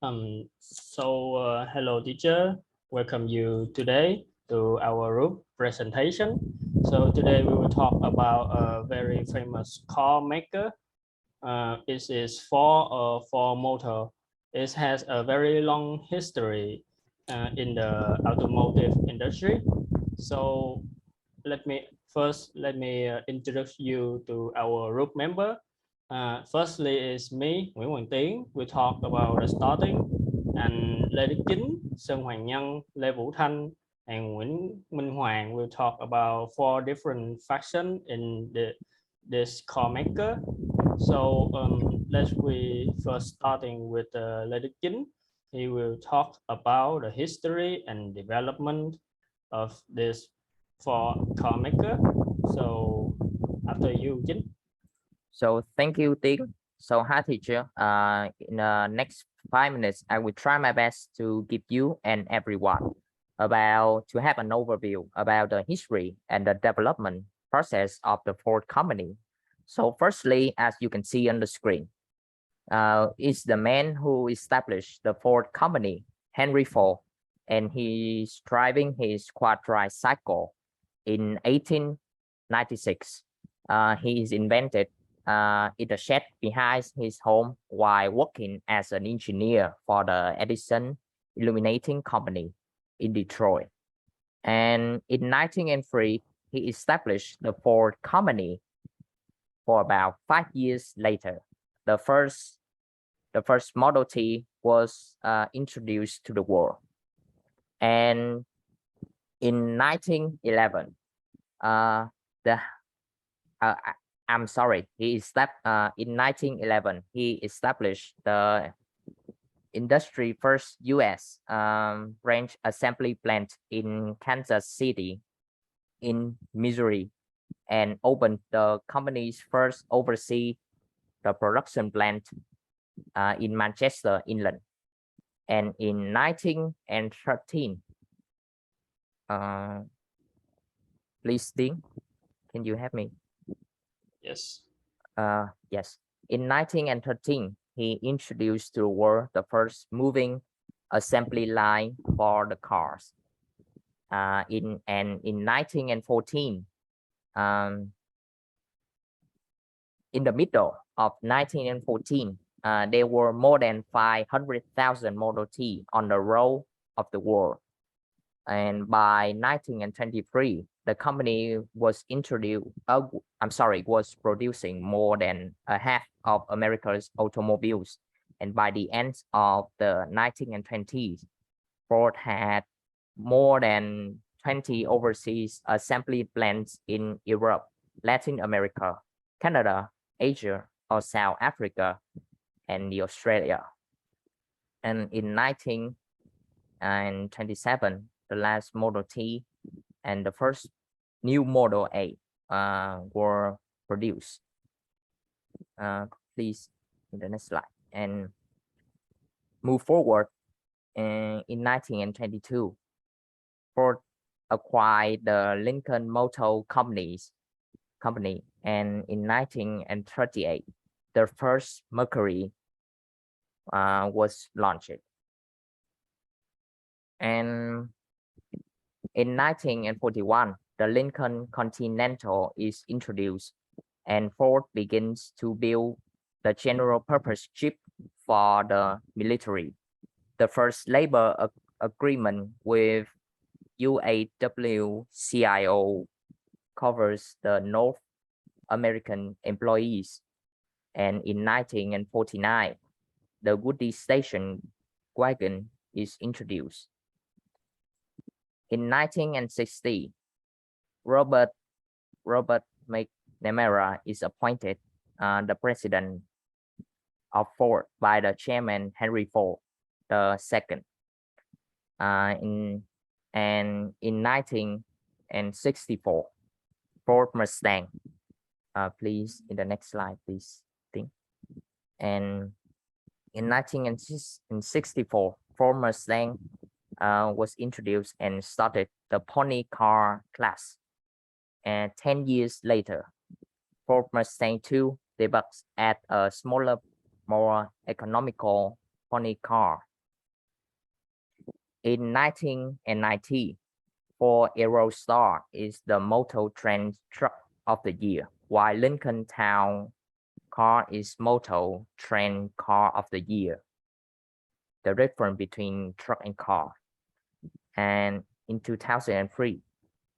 Hello teacher, welcome you today to our group presentation. So today we will talk about a very famous car maker. It is Ford Motor. It has a very long history in the automotive industry. So let me introduce you to our group member. Firstly is me, Nguyễn Tiến. We talk about the starting, and Lê Đức Chính, Sơn Hoàng Nhân, Lê Vũ Thanh, and Nguyễn Minh Hoàng will talk about 4 different factions in this car maker. So let's we first starting with Lê Đức Chính. He will talk about the history and development of this for car maker. So after you, Chính. So thank you, Tiến. So hi teacher. In the next 5 minutes, I will try my best to give you and everyone to have an overview about the history and the development process of the Ford company. So firstly, as you can see on the screen, is the man who established the Ford company, Henry Ford, and he's driving his quadricycle in 1896. He is invented in the shed behind his home while working as an engineer for the Edison Illuminating Company in Detroit. And in 1903, he established the Ford company. For about 5 years later, the first Model T was introduced to the world. And in 1911, in 1911, he established the industry first U.S. branch assembly plant in Kansas City, in Missouri, and opened the company's first overseas production plant in Manchester, England. And in 1913, please, Tiến, can you help me? Yes. Yes. In 1913, he introduced to the world the first moving assembly line for the cars. In 1914, in the middle of 1914, there were more than 500,000 Model T on the road of the world. And by 1923, the company was producing more than a half of America's automobiles. And by the end of the 1920s, Ford had more than 20 overseas assembly plants in Europe, Latin America, Canada, Asia, or South Africa, and Australia. And in 1927, the last Model T and the first new Model A were produced. Please, in the next slide, and move forward. In 1922, Ford acquired the Lincoln Motor Company, and in 1938, the first Mercury was launched. And in 1941, the Lincoln Continental is introduced, and Ford begins to build the general purpose Jeep for the military. The first labor agreement with UAW-CIO covers the North American employees. And in 1949, the Woody Station wagon is introduced. In 1960, Robert McNamara is appointed the president of Ford by the chairman Henry Ford II. In 1964, Ford Mustang. Please, in the next slide, please. And in 1964, Ford Mustang was introduced and started the pony car class. And 10 years later, Ford Mustang II debuts at a smaller, more economical pony car In 1990, Ford Aerostar is the motor trend truck of the year, while Lincoln Town Car is motor trend car of the year. The difference between truck and car. And in 2003,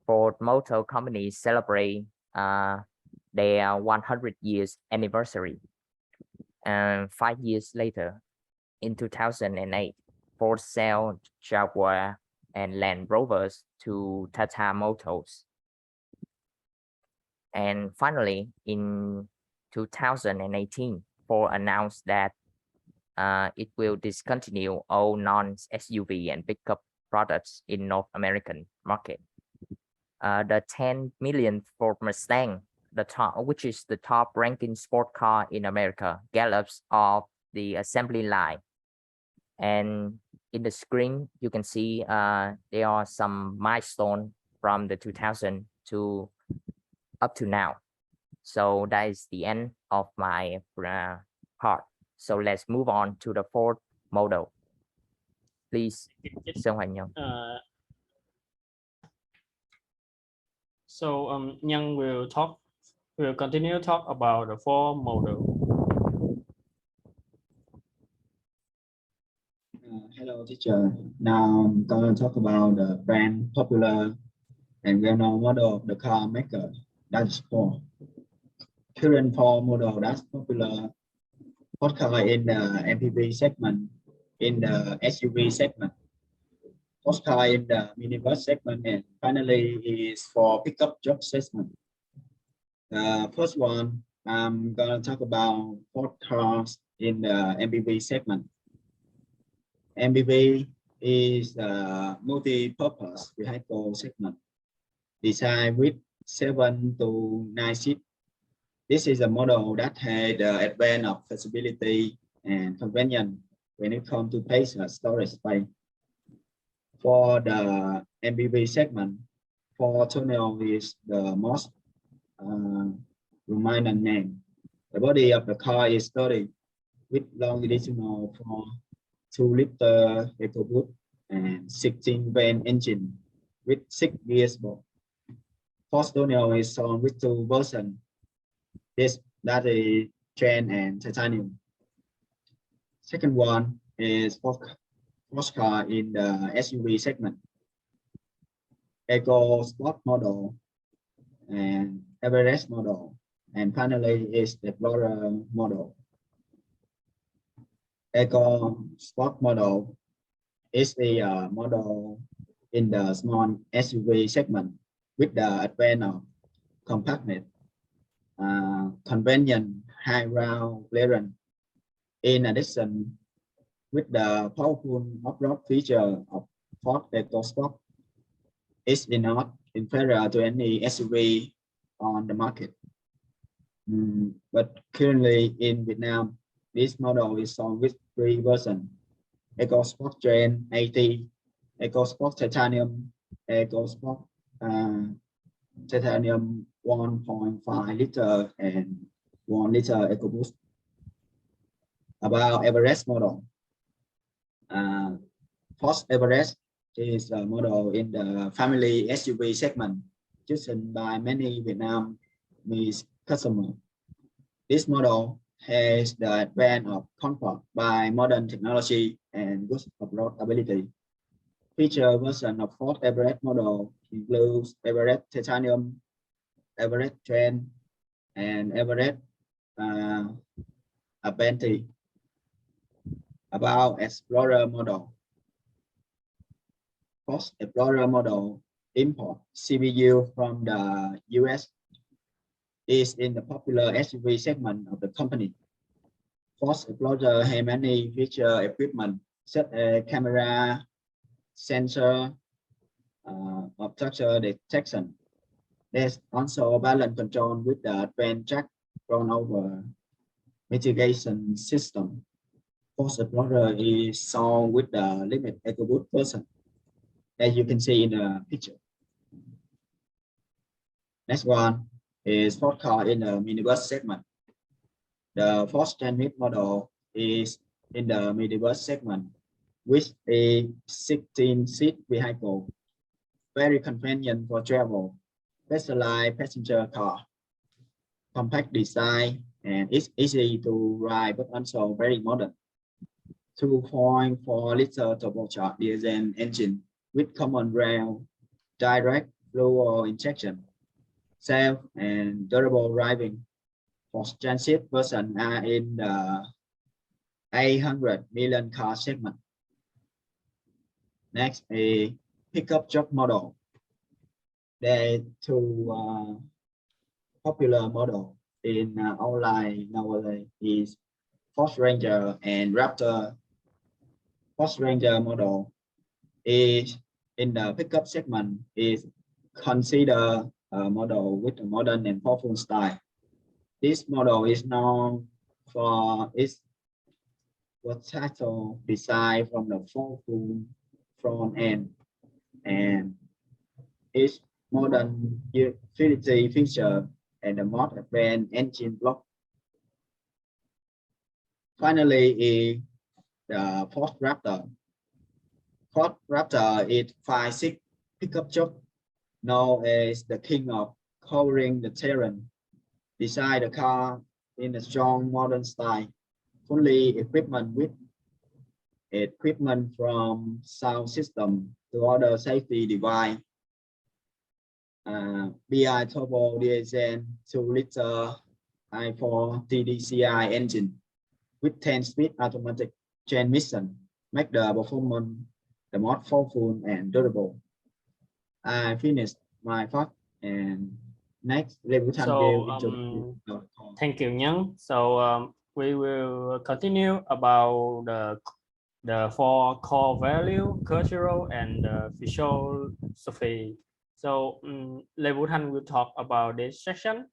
Ford Motor Company celebrate their 100 years anniversary. And 5 years later, in 2008, Ford sold Jaguar and Land Rovers to Tata Motors. And finally, in 2018, Ford announced that it will discontinue all non-SUV and pickup products in North American market. The 10 millionth Ford Mustang, which is the top ranking sport car in America, gallops off the assembly line. And in the screen, you can see there are some milestones from the 2000 to up to now. So that is the end of my part. So let's move on to the fourth model. Please, Sơn Hoàng Nhân. So Nhân will continue to talk about the four model. Hello, teacher. Now I'm going to talk about the brand popular and well-known model of the car maker. That's Ford. Current Ford model that's popular. Ford car in the MPV segment, in the SUV segment, Ford car in the minibus segment, and finally is for pickup truck segment. The first one, I'm going to talk about Ford cars in the MPV segment. MPV is a multi-purpose vehicle segment designed with 7 to 9 seats. This is a model that had the advantage of flexibility and convenience when it comes to space and storage space. For the MPV segment, Ford Tunnel is the most prominent name. The body of the car is sturdy with longitudinal for 2-liter EcoBoost and 16-valve engine with 6 gears. Ford Tunnel is sold with 2 versions. That is trend and titanium. Second one is Ford car in the SUV segment. Eco Sport model and Everest model, and finally is the Explorer model. Eco Sport model is a model in the small SUV segment with the advantage of compactness, convenient high ground clearance. In addition, with the powerful off-road feature of Ford EcoSport, is not inferior to any SUV on the market. But currently in Vietnam, this model is sold with 3 versions: EcoSport Trend 80, EcoSport Titanium, EcoSport Titanium 1.5 liter and 1 liter EcoBoost. About Everest model, Ford Everest is a model in the family SUV segment chosen by many Vietnamese customers. This model has the advantage of comfort by modern technology and good off-road ability. Feature version of Ford Everest model includes Everest Titanium, Everest Trend, and Everest Advantage. About Explorer model, Ford Explorer model import CPU from the US is in the popular SUV segment of the company. Ford Explorer has many feature equipment such as camera, sensor, obstruction detection. There's also balance control with the advanced track rollover mitigation system. Ford Explorer is sold with the limited EcoBoost version, as you can see in the picture. Next one is Ford car in the minibus segment. The Ford Transit model is in the minibus segment. with a 16-seat vehicle, very convenient for travel, specialized passenger car, compact design, and it's easy to ride, but also very modern. 2.4-liter turbocharged diesel engine with common rail, direct fuel injection, safe and durable driving. For transit version are in the 800 million car segment. Next, a pickup truck model. There are two popular model in online nowadays is Ford Ranger and Raptor. Ford Ranger model is in the pickup segment is considered a model with a modern and powerful style. This model is known for its versatile design from the powerful front end and its modern utility feature and the most advanced engine block. Finally, is the Ford Raptor. Ford Raptor is 5-seat pickup truck known as the king of covering the terrain. Design the car in a strong modern style, fully equipment from sound system to other safety device. BI turbo diesel 2-liter i4 TDCI engine with 10-speed automatic transmission make the performance the most powerful and durable. I finished my part and next Vũ Thanh will introduce. Thank you, Nhân. So we will continue about the 4 core value, cultural and philosophy. So Vũ Thanh will talk about this section.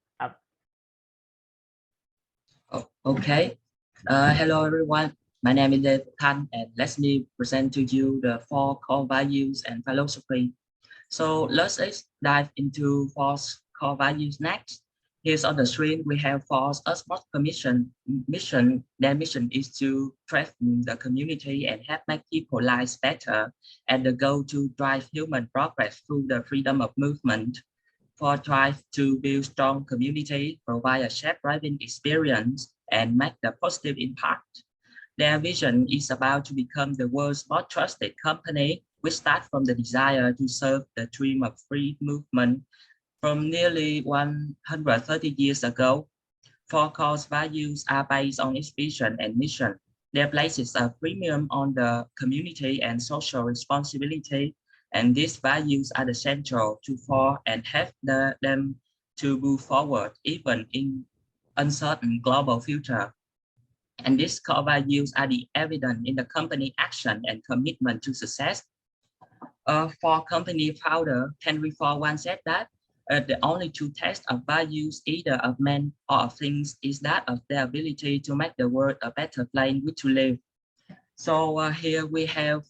Okay. Hello everyone. My name is Vũ Thanh, and let me present to you the 4 core values and philosophy. So let's dive into 4 core values next. Here's on the screen we have 4 Earth's mission. Their mission is to strengthen the community and help make people's lives better, and the goal to drive human progress through the freedom of movement. 4 strive to build strong community, provide a shared driving experience, and make the positive impact. Their vision is about to become the world's most trusted company, which starts from the desire to serve the dream of free movement from nearly 130 years ago. 4 core values are based on its vision and mission. Their places a premium on the community and social responsibility, and these values are the central to 4 and help them to move forward even in uncertain global future. And these core values are the evidence in the company action and commitment to success. For company founder Henry Ford once said that the only true test of values, either of men or of things, is that of their ability to make the world a better place in which to live. So here we have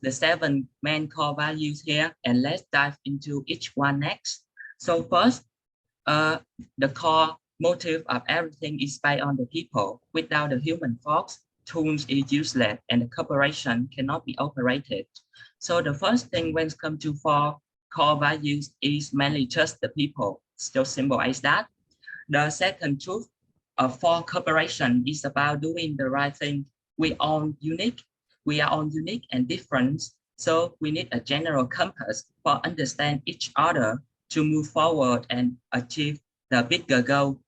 the 7 main core values here, and let's dive into each one next. So first, the core motive of everything is based on the people. Without the human force, tools is useless and the corporation cannot be operated. So the first thing when it comes to 4 core values is mainly trust the people. So simple as that. The second truth of 4 corporation is about doing the right thing. We are all unique and different. So we need a general compass for understand each other to move forward and achieve the bigger goal.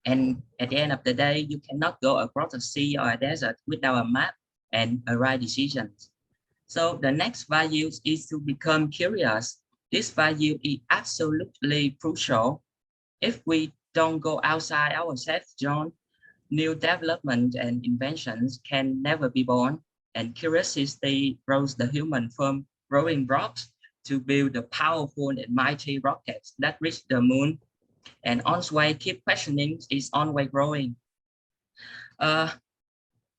And at the end of the day, you cannot go across a sea or a desert without a map and a right decisions. So the next value is to become curious. This value is absolutely crucial. If we don't go outside our safe zone, new development and inventions can never be born. And curiosity grows the human from growing rocks to build the powerful and mighty rockets that reach the moon. And always keep questioning is always growing.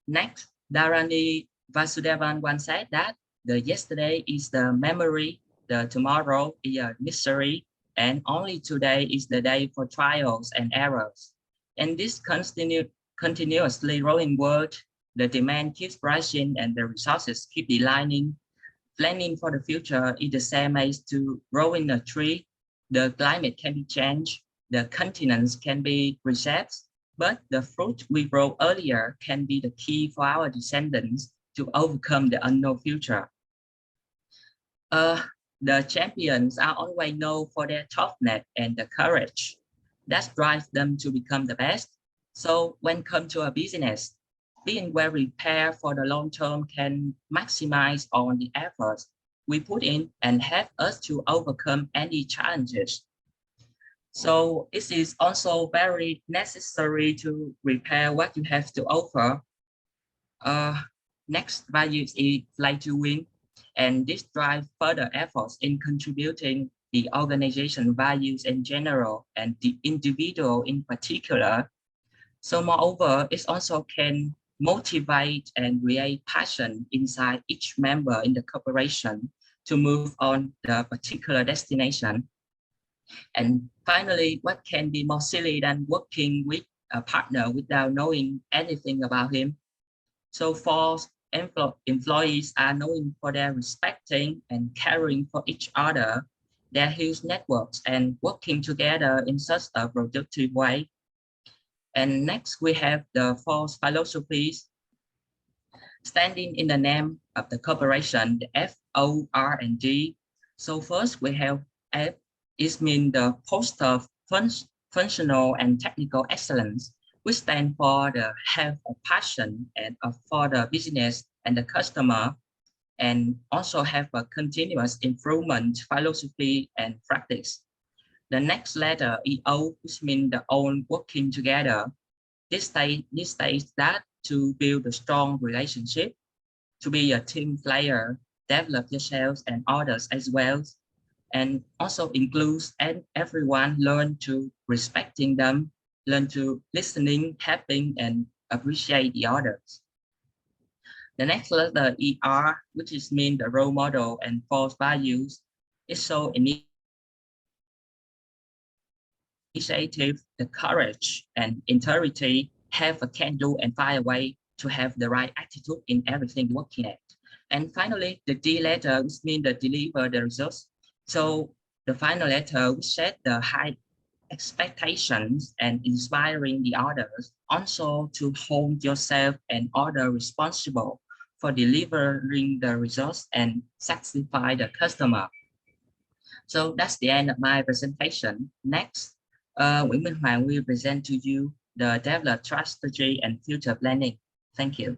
Next, Dharani Vasudevan once said that the yesterday is the memory, the tomorrow is a mystery, and only today is the day for trials and errors. And this continuously growing world, the demand keeps rising and the resources keep declining. Planning for the future is the same as to growing a tree. The climate can be changed, the continents can be reset, but the fruit we grow earlier can be the key for our descendants to overcome the unknown future. The champions are always known for their toughness and the courage that drives them to become the best. So when it comes to a business, being well prepared for the long term can maximize on the efforts we put in and help us to overcome any challenges. So it is also very necessary to prepare what you have to offer. Next value is like to win, and this drives further efforts in contributing the organization values in general and the individual in particular. So moreover, it also can motivate and create passion inside each member in the corporation to move on the particular destination. And finally, what can be more silly than working with a partner without knowing anything about him? So for employees are known for their respecting and caring for each other, their huge networks and working together in such a productive way. And next we have the 4 philosophies standing in the name of the corporation, the F, O, R, and G. So first we have F, it means the foster functional and technical excellence, which stand for the have a passion and for the business and the customer, and also have a continuous improvement philosophy and practice. The next letter EO, which means the own working together. This states that to build a strong relationship, to be a team player, develop yourselves and others as well, and also includes and everyone learn to respecting them, learn to listening, helping, and appreciate the others. The next letter ER, which is mean the role model and false values, is so initiative, the courage and integrity, have a can-do and find a way to have the right attitude in everything you're working at. And finally, the D letter, which means the deliver the results. So the final letter will set the high expectations and inspiring the others, also to hold yourself and others responsible for delivering the results and satisfy the customer. So that's the end of my presentation. Next, Nguyễn Minh Hoàng will present to you the develop trust strategy and future planning. Thank you.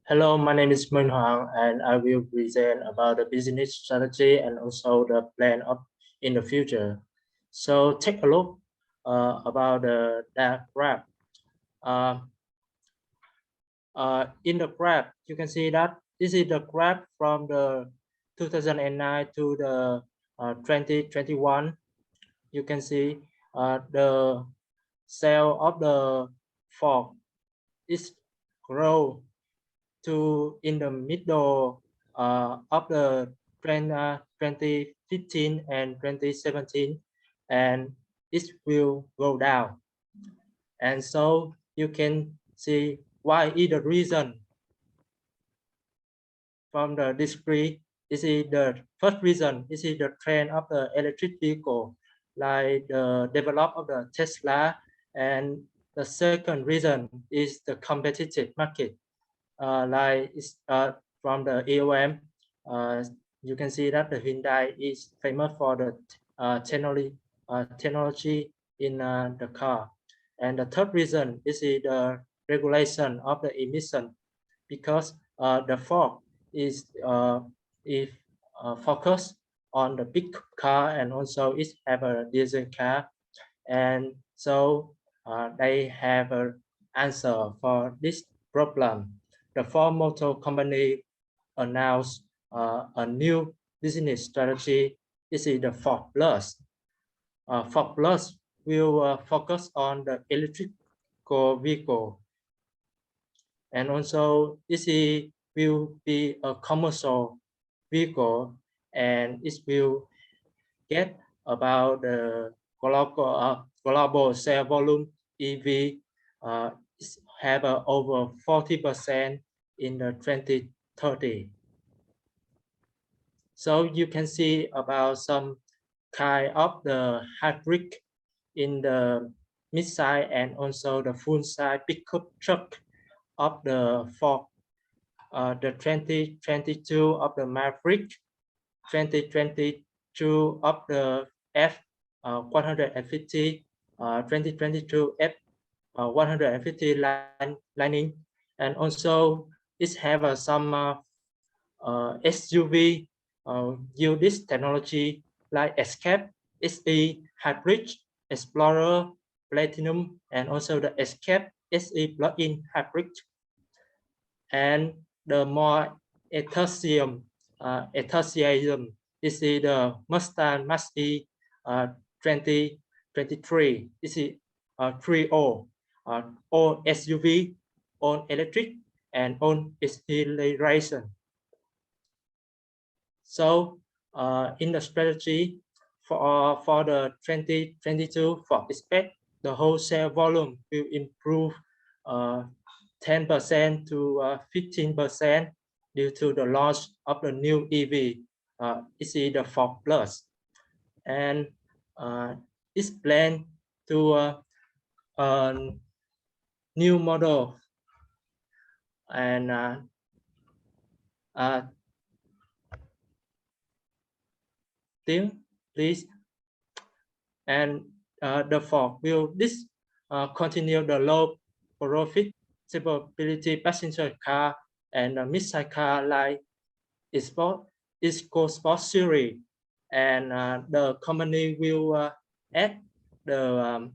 Hello, my name is Minh Hoàng, and I will present about the business strategy and also the plan of in the future. So take a look about the graph. In the graph, you can see that this is the graph from the 2009 to the 2021. You can see the sale of the Ford is grow to in the middle of the 2015 and 2017, and it will go down. And so you can see why is the reason from the discrete. This is the first reason. This is the trend of the electric vehicle, like the development of the Tesla, and the second reason is the competitive market. Like it's, from the AOM, you can see that the Hyundai is famous for the technology in the car. And the third reason is the regulation of the emission, because the Ford is focused on the big car, and also it have a diesel car, and so they have an answer for this problem. The Ford Motor Company announced a new business strategy. This is the Ford Plus. Ford Plus will focus on the electrical vehicle, and also this will be a commercial vehicle, and it will get about the global sale volume EV. have over 40% in the 2030. So you can see about some kind of the hybrid in the mid-size and also the full-size pickup truck of the Ford, the 2022 of the Maverick, 2022 of the F150, 2022 F150 Lightning, and also it have some SUV use this technology like Escape, SE Hybrid, Explorer, Platinum, and also the Escape SE plug-in hybrid. And the more enthusiasm is the Mustang Mach-E 2023. This is 3O, all SUV, all electric, and all exhilaration. So in the strategy for the 2022, Ford expect the wholesale volume will improve 10% to 15% due to the launch of the new EV. It's the Ford Plus, and it's planned to new model and Tiến, please. And the Ford will continue the low profitability passenger car and mid-size car like EcoSport series, and the company will add the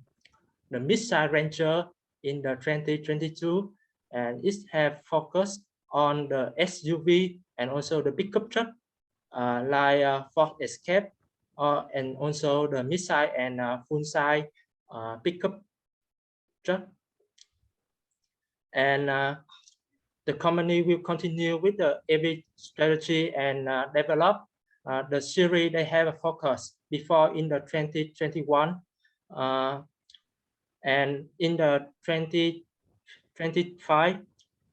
mid-size Ranger in the 2022, and it have focused on the SUV and also the pickup truck like Ford Escape, and also the mid-size and full-size pickup truck. And the company will continue with the EV strategy and develop the series they have a focus before in the 2021. And in the 2025,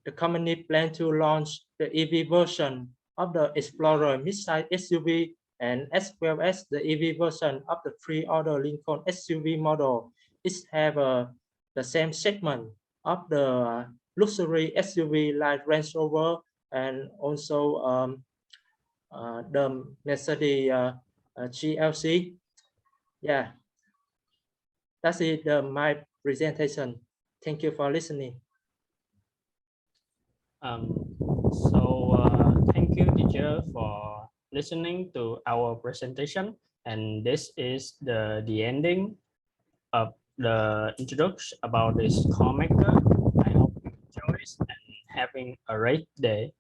the company plan to launch the EV version of the Explorer mid-size SUV, and as well as the EV version of the pre-order Lincoln SUV model. It have the same segment of the luxury SUV like Range Rover and also the Mercedes GLC. Yeah, that's it. My presentation. Thank you for listening. Thank you, teacher, for listening to our presentation. And this is the ending of the introduction about this car maker. I hope you enjoy it and having a great day.